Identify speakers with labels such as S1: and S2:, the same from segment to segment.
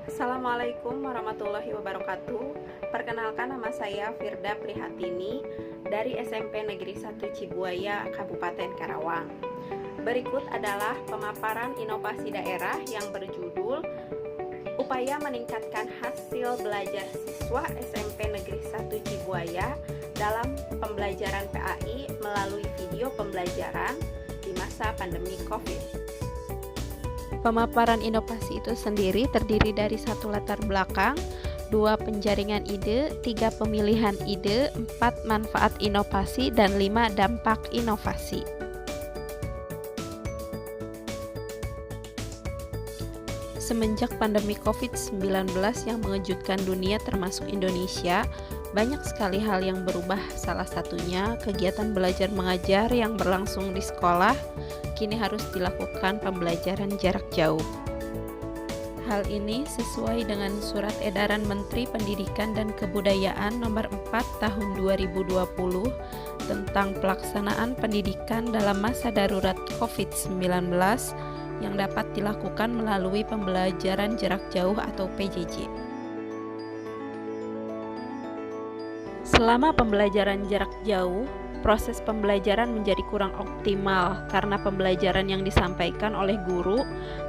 S1: Assalamualaikum warahmatullahi wabarakatuh. Perkenalkan, nama saya Firda Prihatini dari SMP Negeri 1 Cibuaya, Kabupaten Karawang. Berikut adalah pemaparan inovasi daerah yang berjudul Upaya Meningkatkan Hasil Belajar Siswa SMP Negeri 1 Cibuaya dalam Pembelajaran PAI melalui video pembelajaran di masa pandemi COVID. Pemaparan inovasi itu sendiri terdiri dari 1 latar belakang, 2 penjaringan ide, 3 pemilihan ide, 4 manfaat inovasi, dan 5 dampak inovasi. Semenjak pandemi COVID-19 yang mengejutkan dunia termasuk Indonesia, banyak sekali hal yang berubah. Salah satunya kegiatan belajar mengajar yang berlangsung di sekolah kini harus dilakukan pembelajaran jarak jauh. Hal ini sesuai dengan Surat Edaran Menteri Pendidikan dan Kebudayaan Nomor 4 Tahun 2020 tentang pelaksanaan pendidikan dalam masa darurat COVID-19 yang dapat dilakukan melalui pembelajaran jarak jauh atau PJJ. Selama pembelajaran jarak jauh, proses pembelajaran menjadi kurang optimal karena pembelajaran yang disampaikan oleh guru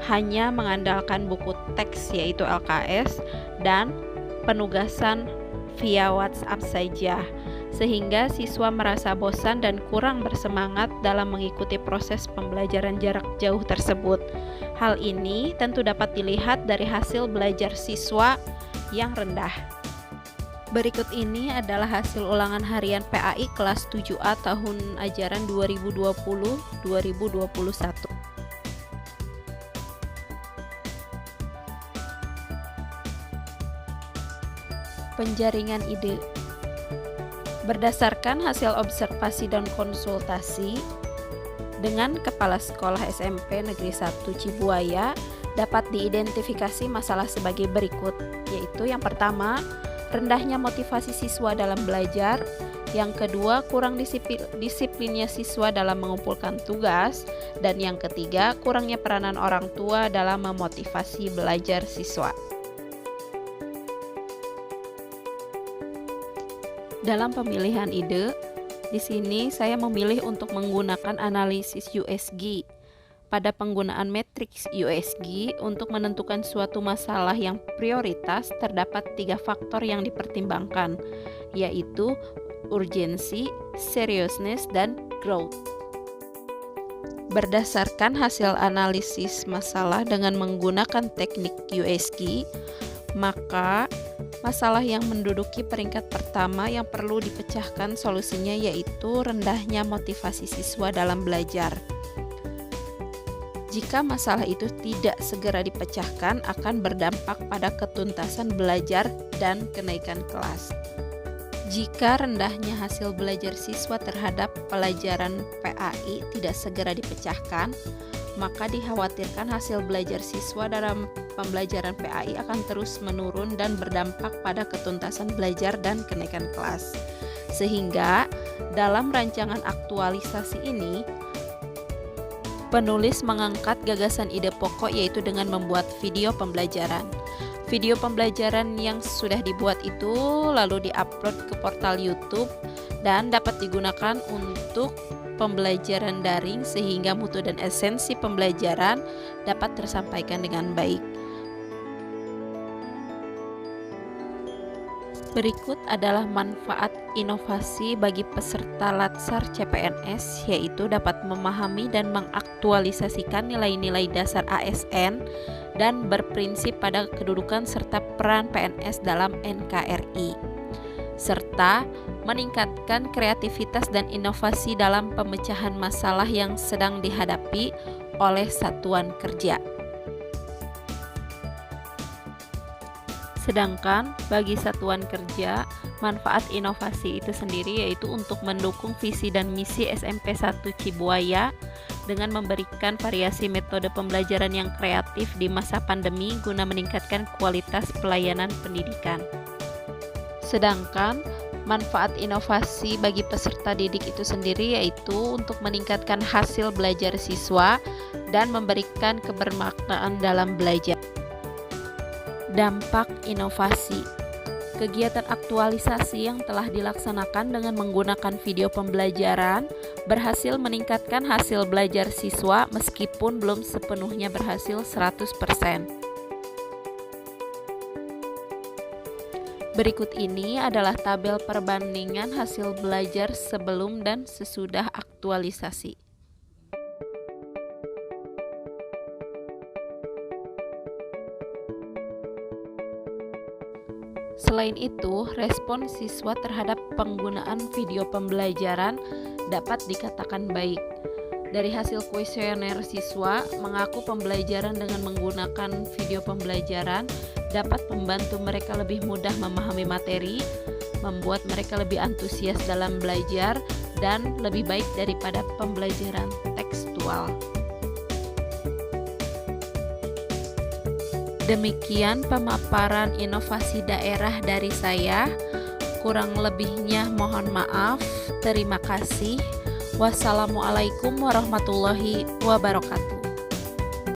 S1: hanya mengandalkan buku teks yaitu LKS dan penugasan via WhatsApp saja, sehingga siswa merasa bosan dan kurang bersemangat dalam mengikuti proses pembelajaran jarak jauh tersebut. Hal ini tentu dapat dilihat dari hasil belajar siswa yang rendah. Berikut ini adalah hasil ulangan harian PAI kelas 7A tahun ajaran 2020-2021. Penjaringan ide. Berdasarkan hasil observasi dan konsultasi dengan Kepala Sekolah SMP Negeri 1 Cibuaya, dapat diidentifikasi masalah sebagai berikut, yaitu yang pertama, rendahnya motivasi siswa dalam belajar. Yang kedua, kurang disiplinnya siswa dalam mengumpulkan tugas. Dan yang ketiga, kurangnya peranan orang tua dalam memotivasi belajar siswa. Dalam pemilihan ide, di sini saya memilih untuk menggunakan analisis USG. Pada penggunaan matriks USG untuk menentukan suatu masalah yang prioritas, terdapat 3 faktor yang dipertimbangkan, yaitu urgensi, seriousness, dan growth. Berdasarkan hasil analisis masalah dengan menggunakan teknik USG, maka masalah yang menduduki peringkat pertama yang perlu dipecahkan solusinya yaitu rendahnya motivasi siswa dalam belajar. Jika masalah itu tidak segera dipecahkan, akan berdampak pada ketuntasan belajar dan kenaikan kelas. Jika rendahnya hasil belajar siswa terhadap pelajaran PAI tidak segera dipecahkan, maka dikhawatirkan hasil belajar siswa dalam pembelajaran PAI akan terus menurun dan berdampak pada ketuntasan belajar dan kenaikan kelas. Sehingga dalam rancangan aktualisasi ini, penulis mengangkat gagasan ide pokok yaitu dengan membuat video pembelajaran. Video pembelajaran yang sudah dibuat itu lalu diupload ke portal YouTube dan dapat digunakan untuk pembelajaran daring sehingga mutu dan esensi pembelajaran dapat tersampaikan dengan baik. Berikut adalah manfaat inovasi bagi peserta Latsar CPNS, yaitu dapat memahami dan mengaktualisasikan nilai-nilai dasar ASN dan berprinsip pada kedudukan serta peran PNS dalam NKRI, serta meningkatkan kreativitas dan inovasi dalam pemecahan masalah yang sedang dihadapi oleh satuan kerja. Sedangkan bagi satuan kerja, manfaat inovasi itu sendiri yaitu untuk mendukung visi dan misi SMP 1 Cibuaya dengan memberikan variasi metode pembelajaran yang kreatif di masa pandemi guna meningkatkan kualitas pelayanan pendidikan. Sedangkan manfaat inovasi bagi peserta didik itu sendiri yaitu untuk meningkatkan hasil belajar siswa dan memberikan kebermaknaan dalam belajar. Dampak inovasi. Kegiatan aktualisasi yang telah dilaksanakan dengan menggunakan video pembelajaran berhasil meningkatkan hasil belajar siswa meskipun belum sepenuhnya berhasil 100%. Berikut ini adalah tabel perbandingan hasil belajar sebelum dan sesudah aktualisasi. Selain itu, respon siswa terhadap penggunaan video pembelajaran dapat dikatakan baik. Dari hasil kuesioner siswa, mengaku pembelajaran dengan menggunakan video pembelajaran dapat membantu mereka lebih mudah memahami materi, membuat mereka lebih antusias dalam belajar, dan lebih baik daripada pembelajaran tekstual. Demikian pemaparan inovasi daerah dari saya. Kurang lebihnya mohon maaf. Terima kasih. Wassalamualaikum warahmatullahi wabarakatuh.